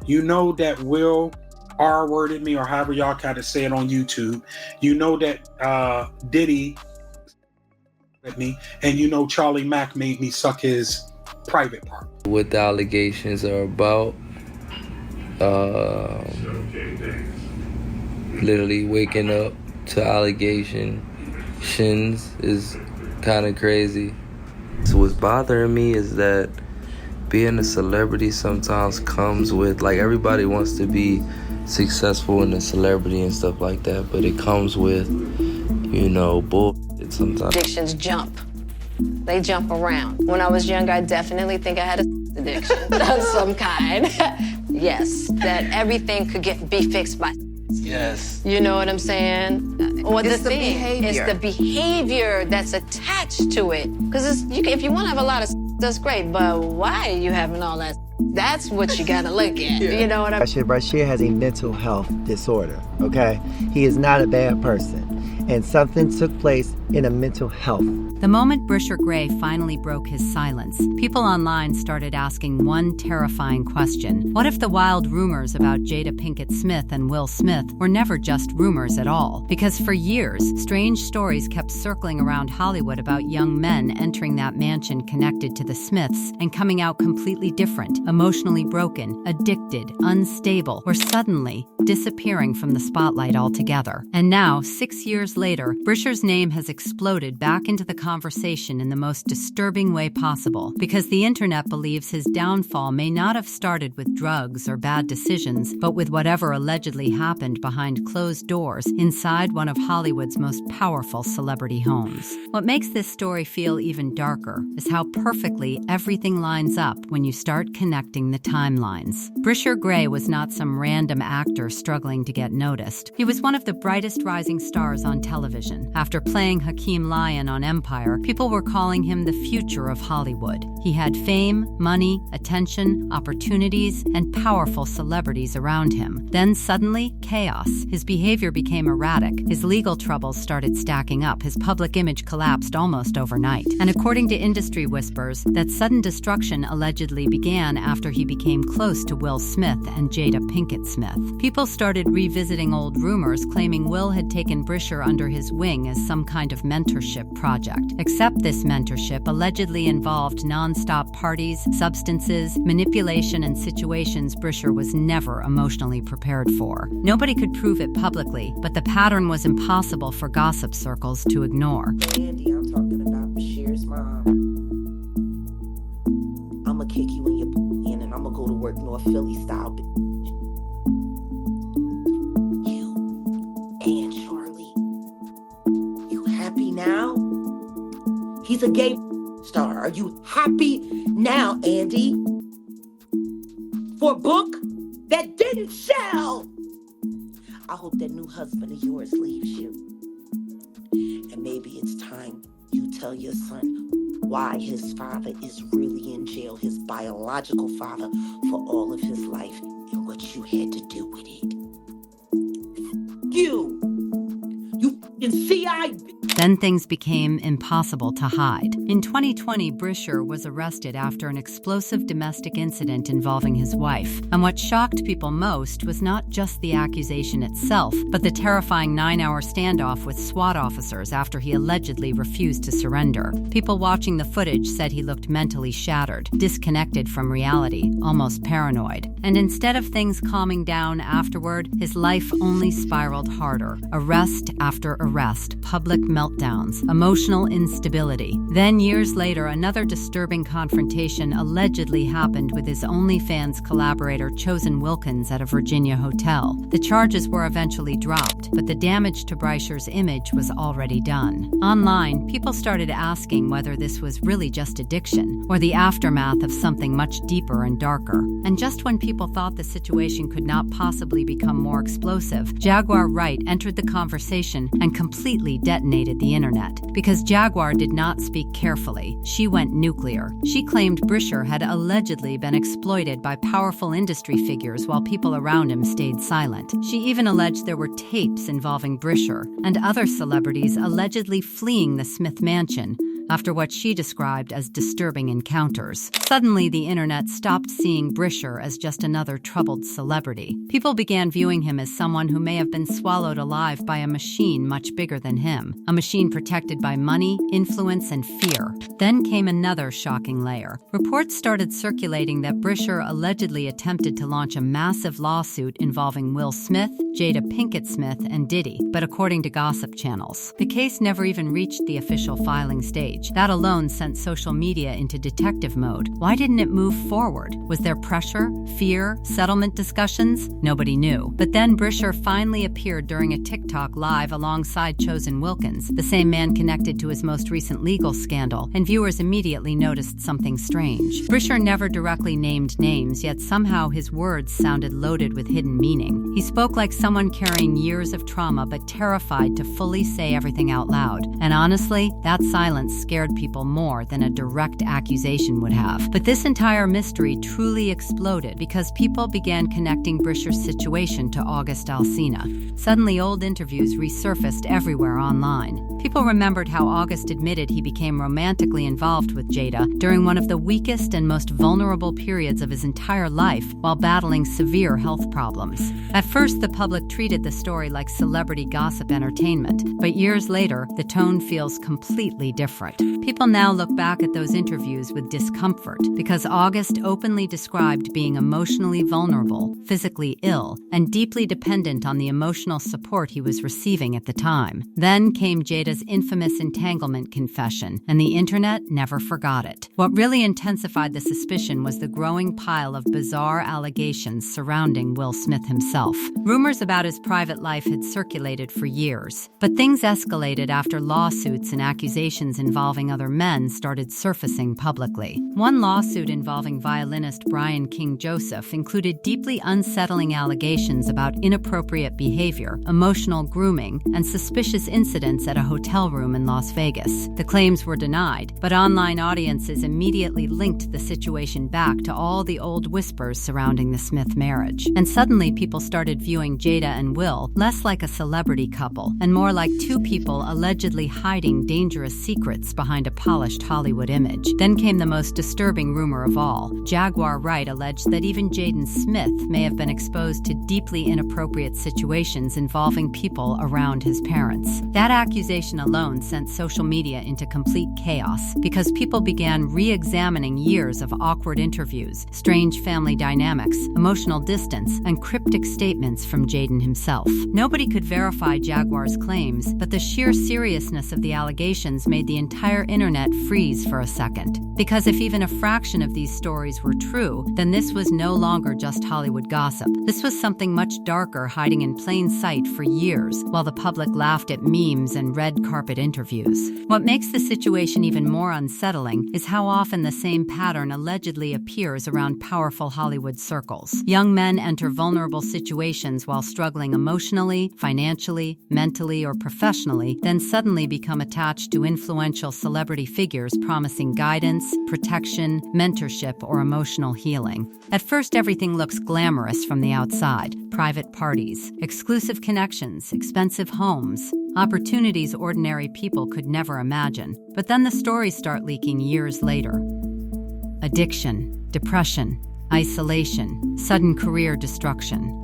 You know that Will R-worded me, or however y'all kind of say it on YouTube. You know that Diddy with me, and you know Charlie Mack made me suck his private part. What the allegations are about, literally waking up to allegations is kind of crazy. So what's bothering me is that being a celebrity sometimes comes with, like, everybody wants to be successful in a celebrity and stuff like that, but it comes with, bullshit sometimes. Addictions jump. They jump around. When I was young, I definitely think I had a addiction of some kind. Yes, that everything could be fixed by. Yes. You know what I'm saying? Or it's the behavior. It's the behavior that's attached to it. Because if you want to have a lot of that's great, but why are you having all that? That's what you gotta look at. Yeah. You know what I mean? Bryshere has a mental health disorder, okay? He is not a bad person. And something took place in a mental health. The moment Bryshere Gray finally broke his silence, people online started asking one terrifying question. What if the wild rumors about Jada Pinkett Smith and Will Smith were never just rumors at all? Because for years, strange stories kept circling around Hollywood about young men entering that mansion connected to the Smiths and coming out completely different, emotionally broken, addicted, unstable, or suddenly disappearing from the spotlight altogether. And now, 6 years later, Bryshere's name has exploded back into the conversation in the most disturbing way possible, because the internet believes his downfall may not have started with drugs or bad decisions, but with whatever allegedly happened behind closed doors inside one of Hollywood's most powerful celebrity homes. What makes this story feel even darker is how perfectly everything lines up when you start connecting the timelines. Bryshere Gray was not some random actor struggling to get noticed. He was one of the brightest rising stars on television. After playing Hakeem Lyon on Empire, people were calling him the future of Hollywood. He had fame, money, attention, opportunities, and powerful celebrities around him. Then suddenly, chaos. His behavior became erratic. His legal troubles started stacking up. His public image collapsed almost overnight. And according to industry whispers, that sudden destruction allegedly began after he became close to Will Smith and Jada Pinkett Smith. People started revisiting old rumors claiming Will had taken Bryshere under his wing as some kind of mentorship project. Except this mentorship allegedly involved non-stop parties, substances, manipulation, and situations Bryshere was never emotionally prepared for. Nobody could prove it publicly, but the pattern was impossible for gossip circles to ignore. Andy, I'm talking about Bryshere's mom. I'ma kick you in your in and I'ma go to work North Philly style. You and Charlie. You happy now? He's a gay star. Are you happy now, Andy? For a book that didn't sell? I hope that new husband of yours leaves you. And maybe it's time you tell your son why his father is really in jail, his biological father, for all of his life and what you had to do with it. You f***ing CI. Then things became impossible to hide. In 2020, Bryshere was arrested after an explosive domestic incident involving his wife. And what shocked people most was not just the accusation itself, but the terrifying 9-hour standoff with SWAT officers after he allegedly refused to surrender. People watching the footage said he looked mentally shattered, disconnected from reality, almost paranoid. And instead of things calming down afterward, his life only spiraled harder. Arrest after arrest, public meltdowns, emotional instability. Then years later, another disturbing confrontation allegedly happened with his OnlyFans collaborator Chosen Wilkins at a Virginia hotel. The charges were eventually dropped, but the damage to Bryshere's image was already done. Online, people started asking whether this was really just addiction or the aftermath of something much deeper and darker. And just when people thought the situation could not possibly become more explosive, Jaguar Wright entered the conversation and completely detonated the internet. Because Jaguar did not speak carefully, she went nuclear. She claimed Bryshere had allegedly been exploited by powerful industry figures while people around him stayed silent. She even alleged there were tapes involving Bryshere and other celebrities allegedly fleeing the Smith mansion, after what she described as disturbing encounters. Suddenly, the internet stopped seeing Bryshere as just another troubled celebrity. People began viewing him as someone who may have been swallowed alive by a machine much bigger than him, a machine protected by money, influence, and fear. Then came another shocking layer. Reports started circulating that Bryshere allegedly attempted to launch a massive lawsuit involving Will Smith, Jada Pinkett Smith, and Diddy. But according to gossip channels, the case never even reached the official filing stage. That alone sent social media into detective mode. Why didn't it move forward? Was there pressure, fear, settlement discussions? Nobody knew. But then Bryshere finally appeared during a TikTok live alongside Chosen Wilkins, the same man connected to his most recent legal scandal, and viewers immediately noticed something strange. Bryshere never directly named names, yet somehow his words sounded loaded with hidden meaning. He spoke like someone carrying years of trauma but terrified to fully say everything out loud. And honestly, that silence scared people more than a direct accusation would have. But this entire mystery truly exploded because people began connecting Bryshere's situation to August Alsina. Suddenly, old interviews resurfaced everywhere online. People remembered how August admitted he became romantically involved with Jada during one of the weakest and most vulnerable periods of his entire life while battling severe health problems. At first, the public treated the story like celebrity gossip entertainment, but years later, the tone feels completely different. People now look back at those interviews with discomfort because August openly described being emotionally vulnerable, physically ill, and deeply dependent on the emotional support he was receiving at the time. Then came Jada's infamous entanglement confession, and the internet never forgot it. What really intensified the suspicion was the growing pile of bizarre allegations surrounding Will Smith himself. Rumors about his private life had circulated for years, but things escalated after lawsuits and accusations involving other men started surfacing publicly. One lawsuit involving violinist Brian King Joseph included deeply unsettling allegations about inappropriate behavior, emotional grooming, and suspicious incidents at a hotel room in Las Vegas. The claims were denied, but online audiences immediately linked the situation back to all the old whispers surrounding the Smith marriage. And suddenly people started viewing Jada and Will less like a celebrity couple and more like two people allegedly hiding dangerous secrets behind a polished Hollywood image. Then came the most disturbing rumor of all. Jaguar Wright alleged that even Jaden Smith may have been exposed to deeply inappropriate situations involving people around his parents. That accusation alone sent social media into complete chaos because people began re-examining years of awkward interviews, strange family dynamics, emotional distance, and cryptic statements from Jaden himself. Nobody could verify Jaguar's claims, but the sheer seriousness of the allegations made the entire internet freeze for a second. Because if even a fraction of these stories were true, then this was no longer just Hollywood gossip. This was something much darker hiding in plain sight for years, while the public laughed at memes and red carpet interviews. What makes the situation even more unsettling is how often the same pattern allegedly appears around powerful Hollywood circles. Young men enter vulnerable situations while struggling emotionally, financially, mentally, or professionally, then suddenly become attached to influential celebrity figures promising guidance, protection, mentorship, or emotional healing. At first, everything looks glamorous from the outside. Private parties, exclusive connections, expensive homes, opportunities ordinary people could never imagine. But then the stories start leaking years later. Addiction, depression, isolation, sudden career destruction,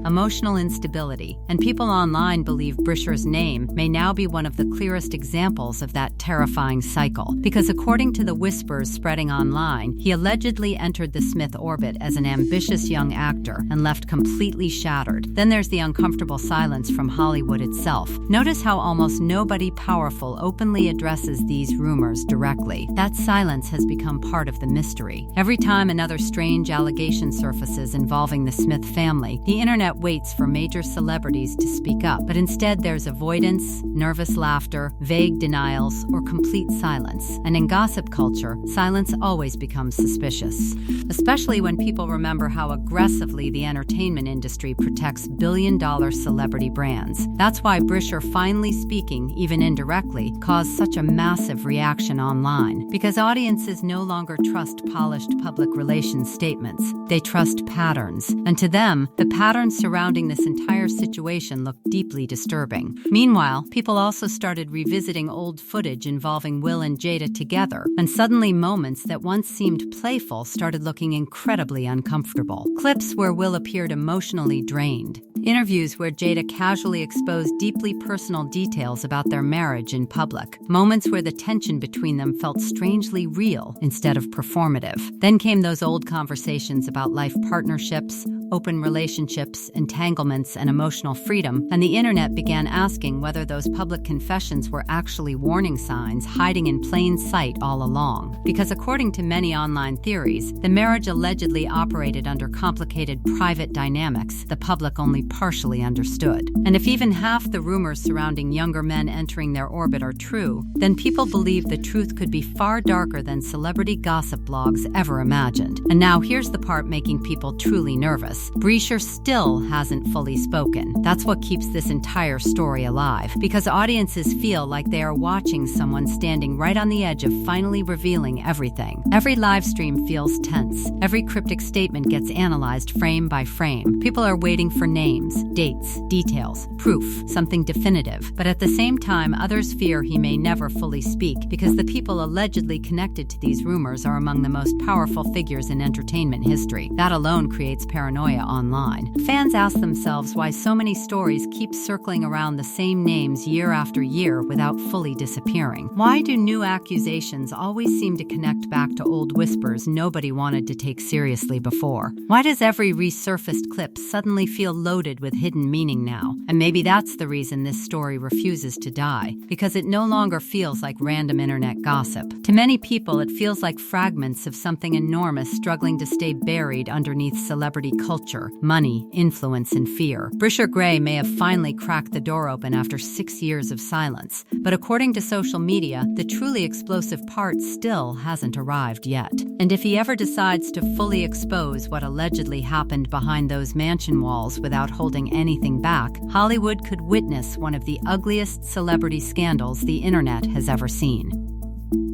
emotional instability, and people online believe Bryshere's name may now be one of the clearest examples of that terrifying cycle. Because according to the whispers spreading online, he allegedly entered the Smith orbit as an ambitious young actor and left completely shattered. Then there's the uncomfortable silence from Hollywood itself. Notice how almost nobody powerful openly addresses these rumors directly. That silence has become part of the mystery. Every time another strange allegation surfaces involving the Smith family, the internet waits for major celebrities to speak up, but instead there's avoidance, nervous laughter, vague denials, or complete silence. And in gossip culture, silence always becomes suspicious, especially when people remember how aggressively the entertainment industry protects billion-dollar celebrity brands. That's why Bryshere finally speaking, even indirectly, caused such a massive reaction online, because audiences no longer trust polished public relations statements. They trust patterns, and to them, the patterns surrounding this entire situation looked deeply disturbing. Meanwhile, people also started revisiting old footage involving Will and Jada together, and suddenly moments that once seemed playful started looking incredibly uncomfortable. Clips where Will appeared emotionally drained. Interviews where Jada casually exposed deeply personal details about their marriage in public. Moments where the tension between them felt strangely real instead of performative. Then came those old conversations about life partnerships, open relationships, entanglements, and emotional freedom, and the internet began asking whether those public confessions were actually warning signs hiding in plain sight all along. Because according to many online theories, the marriage allegedly operated under complicated private dynamics the public only partially understood. And if even half the rumors surrounding younger men entering their orbit are true, then people believe the truth could be far darker than celebrity gossip blogs ever imagined. And now here's the part making people truly nervous. Bryshere still hasn't fully spoken. That's what keeps this entire story alive, because audiences feel like they are watching someone standing right on the edge of finally revealing everything. Every live stream feels tense. Every cryptic statement gets analyzed frame by frame. People are waiting for names, dates, details, proof, something definitive. But at the same time, others fear he may never fully speak, because the people allegedly connected to these rumors are among the most powerful figures in entertainment history. That alone creates paranoia online. Fans ask themselves why so many stories keep circling around the same names year after year without fully disappearing. Why do new accusations always seem to connect back to old whispers nobody wanted to take seriously before? Why does every resurfaced clip suddenly feel loaded with hidden meaning now? And maybe that's the reason this story refuses to die, because it no longer feels like random internet gossip. To many people, it feels like fragments of something enormous struggling to stay buried underneath celebrity culture, money, influence, and fear. Bryshere Gray may have finally cracked the door open after 6 years of silence, but according to social media, the truly explosive part still hasn't arrived yet. And if he ever decides to fully expose what allegedly happened behind those mansion walls without holding anything back, Hollywood could witness one of the ugliest celebrity scandals the internet has ever seen.